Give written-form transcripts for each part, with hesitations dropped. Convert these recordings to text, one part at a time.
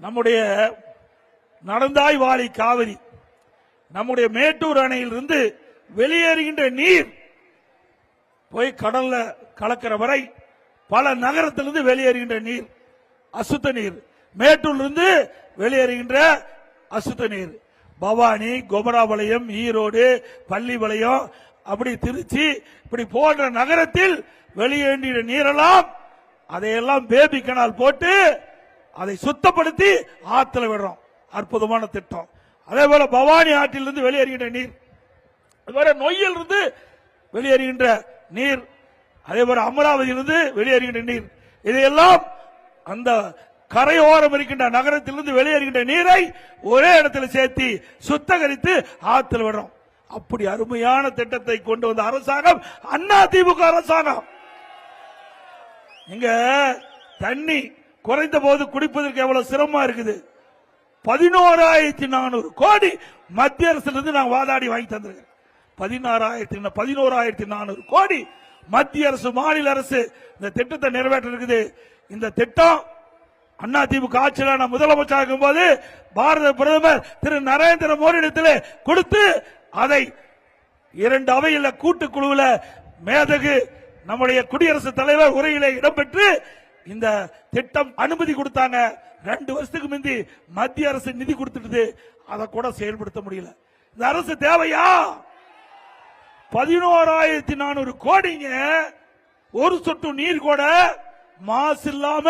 நம்முடைய நடந்தாய் வாழி காவிரி நம்முடைய மேட்டூர் அணையிலிருந்து வெளியேறுகின்ற நீர் போய் கடல்ல கலக்கிற வரை பல நகரத்திலிருந்து வெளியேறுகின்ற நீர் அசுத்த நீர், மேட்டூரிலிருந்து வெளியேறுகின்ற அசுத்த நீர் பவானி, குமராபாளையம், ஈரோடு, பள்ளிபாளையம், அப்படி திருச்சி, இப்படி போன்ற நகரத்தில் வெளியேறிய நீரெல்லாம் அதையெல்லாம் பேபி கனால் போட்டு அதை சுத்தப்படுத்தி ஆத்துல விடுறோம். அற்புதமான திட்டம். அதே போல பவானி ஆற்றிலிருந்து வெளியேறுகின்ற நீர், நொய்யில் இருந்து வெளியேறுகின்ற நீர், அதே போல அமராவதியிலிருந்து வெளியேறுகின்ற நீர், இதையெல்லாம் அந்த கரையோரம் இருக்கின்ற நகரத்திலிருந்து வெளியேறுகின்ற நீரை ஒரே இடத்தில் சேர்த்து சுத்தகரித்து ஆற்றில் விடுறோம். அப்படி அருமையான திட்டத்தை கொண்டு வந்த அரசாங்கம் அதிமுக அரசாங்கம். இங்க தண்ணி குறைந்த போது குடிப்பதற்கு எவ்வளவு சிரமமா இருக்குது. 11,400 கோடி மத்திய அரசிலிருந்து நாங்கள் வாதாடி வாங்கி தந்திருக்கோம். 11,400 கோடி மத்திய அரசு, மாநில அரசு இந்த திட்டத்தை நிறைவேற்ற இருக்குது. இந்த திட்டம் அதிமுக ஆட்சியில் முதலமைச்சர் இருக்கும் போது பாரத பிரதமர் திரு நரேந்திர மோடி இடத்தில் கொடுத்து அதை 2 அவையில் கூட்டுக்குழுவில் மேதகு நம்முடைய குடியரசுத் தலைவர் உரையிலே இடம்பெற்று இந்த திட்டம் அனுமதி கொடுத்தாங்க. 2 வருஷத்துக்கு முந்தி மத்திய அரசு நிதி கொடுத்துட்டு அதை கூட செயல்படுத்த முடியல. இந்த அரசு தேவையா? 11,400 கோடிங்க. ஒரு சொட்டு நீர் கூட மாசு இல்லாம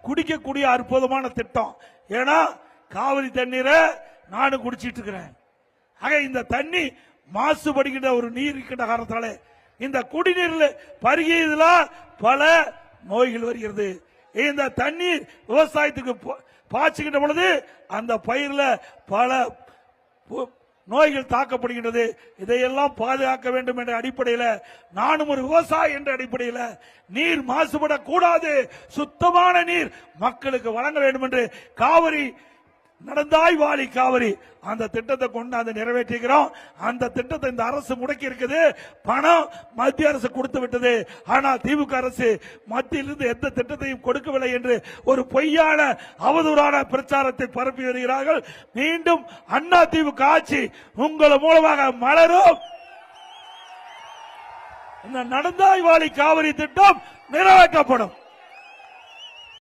குடிக்கக்கூடிய அற்புதமான திட்டம். ஏன்னா காவிரி தண்ணீரை நானும் குடிச்சிட்டு இருக்கிறேன். ஆக இந்த தண்ணி மாசுபடுகின்ற ஒரு நீர் இருக்கின்ற காரணத்தால இந்த குடிநீரில் பருகியதுல பல நோய்கள் வருகிறது. இந்த தண்ணீர் விவசாயத்துக்கு பாய்ச்சுகின்ற பொழுது அந்த பயிரில் பல நோய்கள் தாக்கப்படுகின்றது. இதையெல்லாம் பாதுகாக்க வேண்டும் என்ற அடிப்படையில் நானும் ஒரு விவசாயி என்ற அடிப்படையில் நீர் மாசுபடக்கூடாது, சுத்தமான நீர் மக்களுக்கு வழங்க வேண்டும் என்று காவிரி நடந்தாய் வாழி காவிரி அந்த திட்டத்தை கொண்டு நிறைவேற்றுகிறோம். அந்த திட்டத்தை இந்த அரசு முடக்கி இருக்குது. பணம் மத்திய அரசு கொடுத்து விட்டது. ஆனால் திமுக அரசு மத்தியிலிருந்து எந்த திட்டத்தையும் கொடுக்கவில்லை என்று ஒரு பொய்யான அவதூறான பிரச்சாரத்தை பரப்பி வருகிறார்கள். மீண்டும் அதிமுக ஆட்சி உங்கள் மூலமாக மலரும். இந்த நடந்தாய் வாழி காவிரி திட்டம் நிறைவேற்றப்படும்.